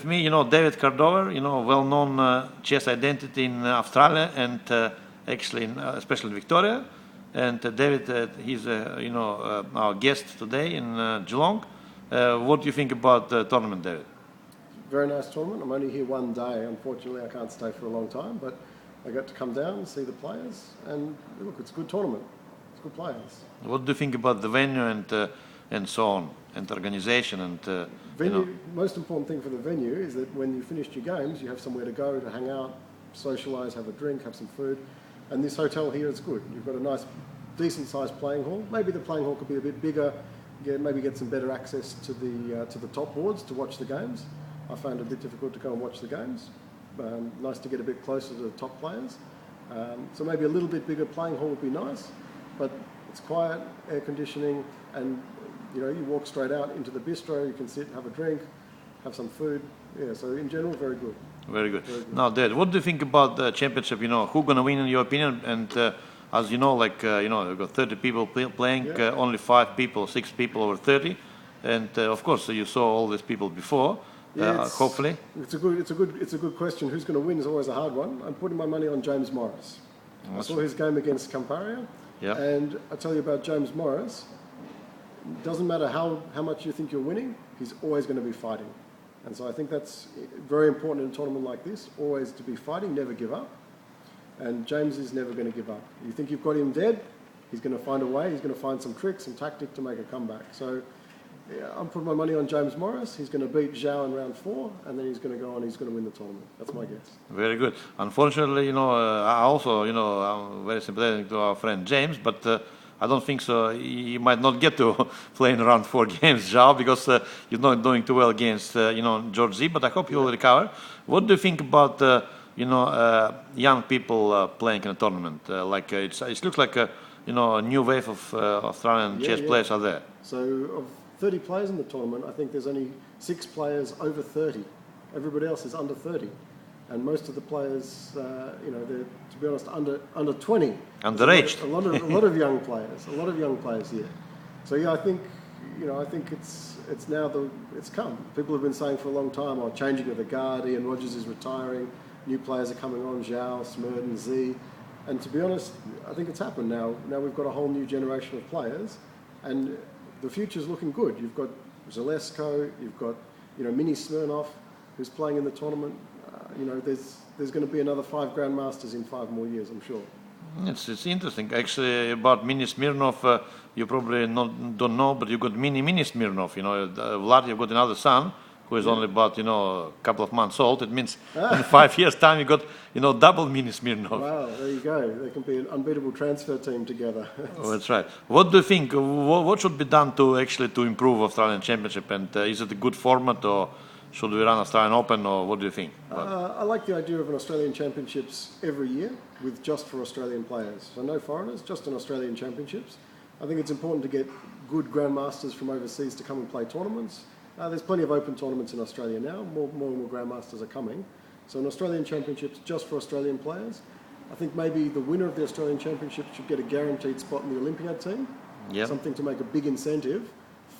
with me, David Cardova, well-known chess identity in Australia and actually, especially in Victoria. And David, he's our guest today in Geelong. What do you think about the tournament, David? Very nice tournament. I'm only here one day. Unfortunately, I can't stay for a long time, but I got to come down and see the players. And look, it's a good tournament. It's good players. What do you think about the venue and so on, and organization and venue? Most important thing for the venue is that when you finished your games, you have somewhere to go to hang out, socialise, have a drink, have some food. And this hotel here is good. You've got a nice, decent-sized playing hall. Maybe the playing hall could be a bit bigger. Maybe get some better access to the top boards to watch the games. I found it a bit difficult to go and watch the games. Nice to get a bit closer to the top players. So maybe a little bit bigger playing hall would be nice, but it's quiet, air conditioning, and you walk straight out into the bistro. You can sit, have a drink, have some food. Yeah, so in general, very good. Very good. Now, Dad, what do you think about the championship? Who's going to win in your opinion? And as you know, you've got 30 people playing, yeah. Only 5 people, 6 people over 30, and of course, you saw all these people before. Yeah, hopefully, it's a good question. Who's going to win is always a hard one. I'm putting my money on James Morris. I saw his game against Campari, and I tell you about James Morris. It doesn't matter how much you think you're winning, he's always going to be fighting. And so I think that's very important in a tournament like this, always to be fighting, never give up. And James is never going to give up. You think you've got him dead, he's going to find a way, he's going to find some tricks and tactic to make a comeback. So I'm putting my money on James Morris. He's going to beat Zhao in round 4, and then he's going to go on, he's going to win the tournament. That's my guess. Very good. Unfortunately, I also, I'm very sympathetic to our friend James, but I don't think so. He might not get to play in round 4 games, Zhao, because he's not doing too well against, George Z. But I hope he will recover. What do you think about, young people playing in a tournament? It looks like a new wave of Australian chess players are there. So of 30 players in the tournament, I think there's only 6 players over 30. Everybody else is under 30. And most of the players, they're, to be honest, under 20. Underaged. A lot of young players here. So yeah, I think it's come. People have been saying for a long time, changing of the guard. Ian Rogers is retiring. New players are coming on, Zhao, Smerdon, Z. And to be honest, I think it's happened now. Now we've got a whole new generation of players, and the future's looking good. You've got Zalesko, you've got Mini Smirnov, who's playing in the tournament. There's going to be another 5 Grandmasters in 5 more years, I'm sure. It's interesting. Actually, about Mini Smirnov, you probably don't know, but you got Mini Smirnov. Vlad, you've got another son who is only about a couple of months old. It means in 5 years' time you got double Mini Smirnov. Wow, there you go. They can be an unbeatable transfer team together. Oh, that's right. What do you think? What should be done to improve Australian Championship? And is it a good format, or should we run Australian Open, or what do you think? I like the idea of an Australian Championships every year with just for Australian players. So no foreigners, just an Australian Championships. I think it's important to get good Grandmasters from overseas to come and play tournaments. There's plenty of open tournaments in Australia now. More and more Grandmasters are coming. So an Australian Championships just for Australian players. I think maybe the winner of the Australian Championship should get a guaranteed spot in the Olympiad team. Yep. Something to make a big incentive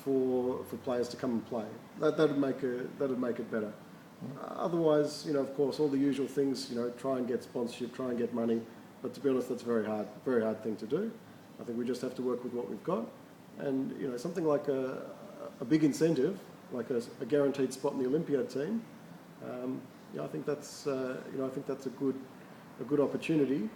for players to come and play. That'd make it better. Otherwise, of course, all the usual things. Try and get sponsorship, try and get money. But to be honest, that's a very hard thing to do. I think we just have to work with what we've got, and something like a big incentive, like a guaranteed spot in the Olympiad team. I think that's a good opportunity.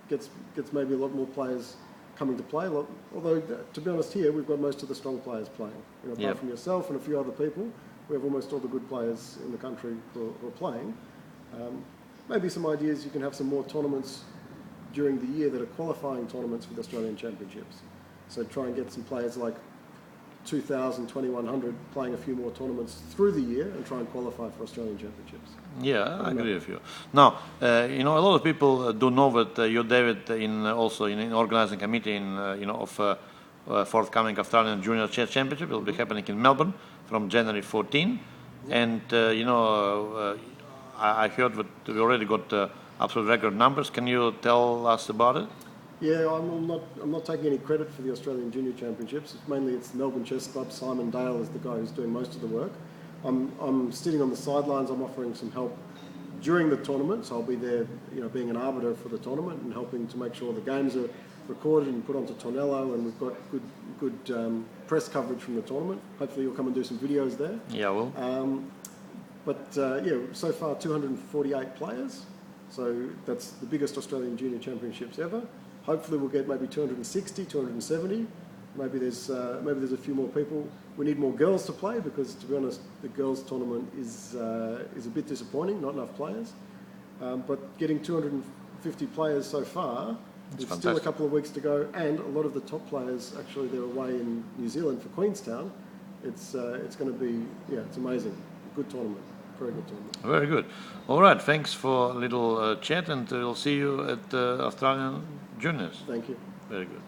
Gets maybe a lot more players coming to play. Although, to be honest, here we've got most of the strong players playing. Apart from yourself and a few other people, we have almost all the good players in the country who are playing. Maybe some ideas, you can have some more tournaments during the year that are qualifying tournaments for the Australian Championships. So try and get some players like 2,000, 2,100 playing a few more tournaments through the year and try and qualify for Australian Championships. Yeah, I agree with you. Now, a lot of people do know that you're David also in organising committee of forthcoming Australian Junior Chess Championship. It will be happening in Melbourne from January 14. And I heard that we already got absolute record numbers. Can you tell us about it? Yeah, I'm not taking any credit for the Australian Junior Championships. It's the Melbourne Chess Club. Simon Dale is the guy who's doing most of the work. I'm sitting on the sidelines. I'm offering some help during the tournament, so I'll be there, being an arbiter for the tournament and helping to make sure the games are recorded and put onto Tornello, and we've got good press coverage from the tournament. Hopefully you'll come and do some videos there. Yeah, well. So far 248 players, so that's the biggest Australian Junior Championships ever. Hopefully we'll get maybe 260, 270. Maybe there's a few more people. We need more girls to play because, to be honest, the girls' tournament is a bit disappointing. Not enough players. But getting 250 players so far, there's still a couple of weeks to go, and a lot of the top players actually they're away in New Zealand for Queenstown. It's going to be it's amazing. Good tournament. Very good tournament. Very good. All right. Thanks for a little chat, and we'll see you at the Australian Juniors. Thank you. Very good.